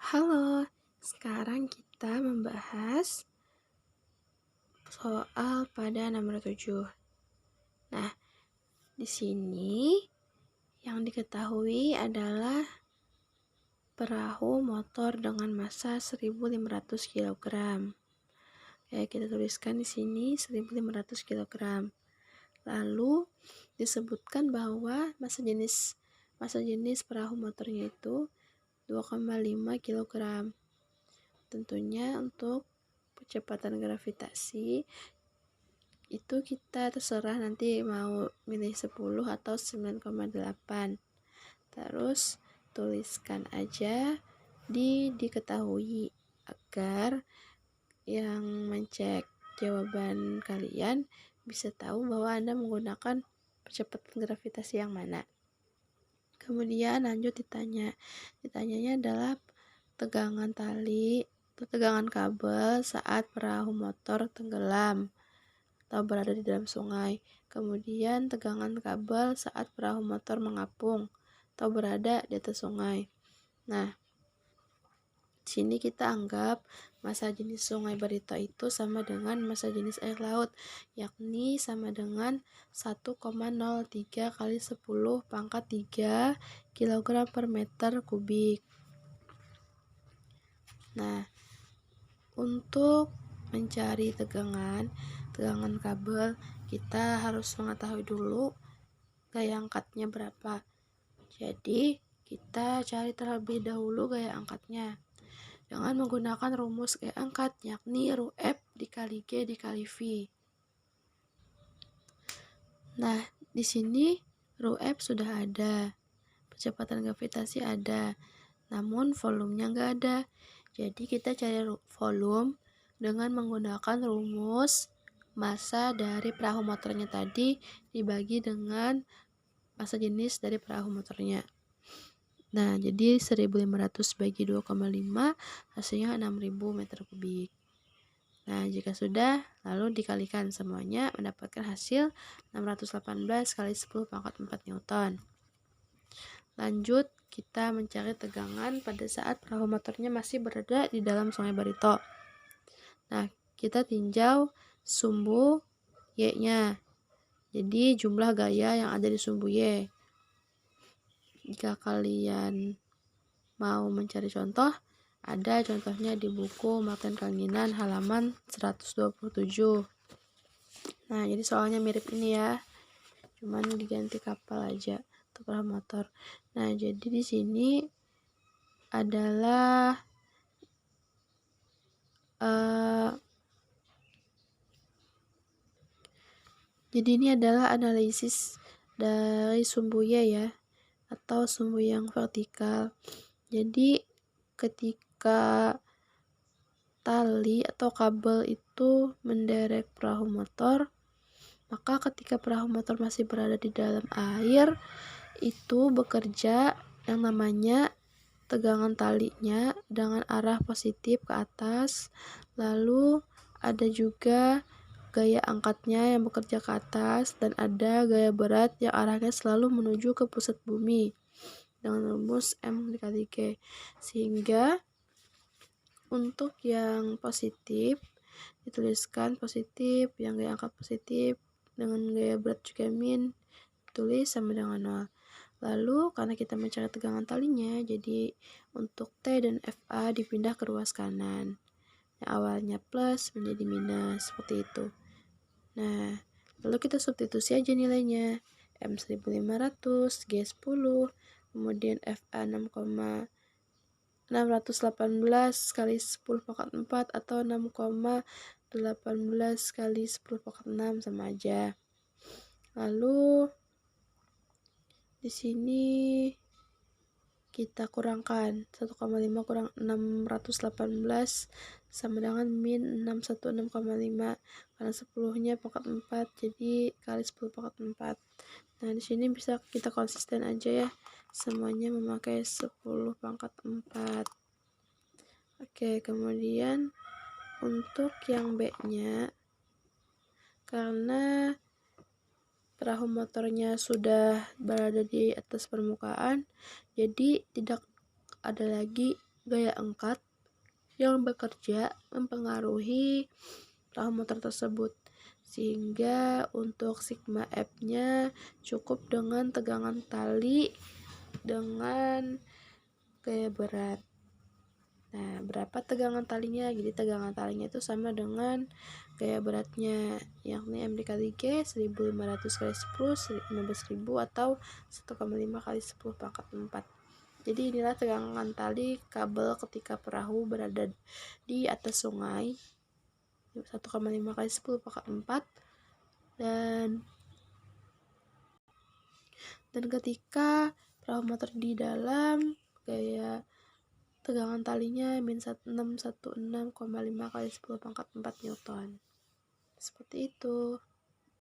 Halo, sekarang kita membahas soal pada nomor 7. Nah, di sini yang diketahui adalah perahu motor dengan massa 1.500 kg. Ya, kita tuliskan di sini 1.500 kg. Lalu disebutkan bahwa massa jenis perahu motornya itu 2,5 kg. Tentunya untuk kecepatan gravitasi itu kita terserah nanti mau milih 10 atau 9,8. Terus tuliskan aja diketahui agar yang mencek jawaban kalian bisa tahu bahwa Anda menggunakan percepatan gravitasi yang mana. Kemudian lanjut ditanyanya adalah tegangan tali atau tegangan kabel saat perahu motor tenggelam atau berada di dalam sungai. Kemudian tegangan kabel saat perahu motor mengapung atau berada di atas sungai. Nah, di sini kita anggap massa jenis sungai Barito itu sama dengan massa jenis air laut, yakni sama dengan 1,03 kali 10 pangkat 3 kg per meter kubik. Nah, untuk mencari tegangan kabel, kita harus mengetahui dulu gaya angkatnya berapa. Jadi, kita cari terlebih dahulu gaya angkatnya dengan menggunakan rumus gaya angkat, yakni ρF dikali G dikali V. Nah, di sini ρF sudah ada, percepatan gravitasi ada, namun volumenya nggak ada. Jadi kita cari volume dengan menggunakan rumus massa dari perahu motornya tadi dibagi dengan massa jenis dari perahu motornya. Nah, jadi 1.500 bagi 2,5 hasilnya 6.000 meter kubik. Nah, jika sudah, lalu dikalikan semuanya mendapatkan hasil 618 kali 10 pangkat 4 Newton. Lanjut, kita mencari tegangan pada saat perahu motornya masih berada di dalam sungai Barito. Nah, kita tinjau sumbu Y-nya. Jadi, jumlah gaya yang ada di sumbu Y. Jika kalian mau mencari contoh, ada contohnya di buku Martin Kanginan halaman 127. Nah, jadi soalnya mirip ini ya. Cuman diganti kapal aja untuk perahu motor. Nah, jadi di sini adalah jadi ini adalah analisis dari sumbu Y ya, atau sumbu yang vertikal. Jadi ketika tali atau kabel itu menderek perahu motor, maka ketika perahu motor masih berada di dalam air, itu bekerja yang namanya tegangan talinya dengan arah positif ke atas, lalu ada juga gaya angkatnya yang bekerja ke atas, dan ada gaya berat yang arahnya selalu menuju ke pusat bumi dengan rumus M dikali G. Sehingga untuk yang positif dituliskan positif, yang gaya angkat positif dengan gaya berat juga min tulis sama dengan 0. Lalu karena kita mencari tegangan talinya, jadi untuk T dan FA dipindah ke ruas kanan. Yang awalnya plus menjadi minus, seperti itu. Nah, lalu kita substitusi aja nilainya. M 1.500, G 10, kemudian FA 618 kali 10 pangkat 4 atau 6,18 kali 10 pangkat 6 sama aja. Lalu di sini kita kurangkan 1,5 kurang 618 sama dengan min 616,5 karena 10-nya pangkat 4 jadi kali 10 pangkat 4. Nah, di sini bisa kita konsisten aja ya, semuanya memakai 10 pangkat 4. Oke, kemudian untuk yang B-nya, karena perahu motornya sudah berada di atas permukaan, jadi tidak ada lagi gaya angkat yang bekerja mempengaruhi perahu motor tersebut, sehingga untuk sigma F-nya cukup dengan tegangan tali dengan gaya berat. Nah, berapa tegangan talinya? Jadi tegangan talinya itu sama dengan gaya beratnya, yakni M dikali G 1500 kali 10, 15.000 atau 1,5 kali 10 pangkat 4. Jadi inilah tegangan tali kabel ketika perahu berada di atas sungai, 1,5 kali 10 pangkat 4. Dan ketika perahu motor di dalam, gaya tegangan talinya min 616,5 kali 10 pangkat 4 Newton. Seperti itu.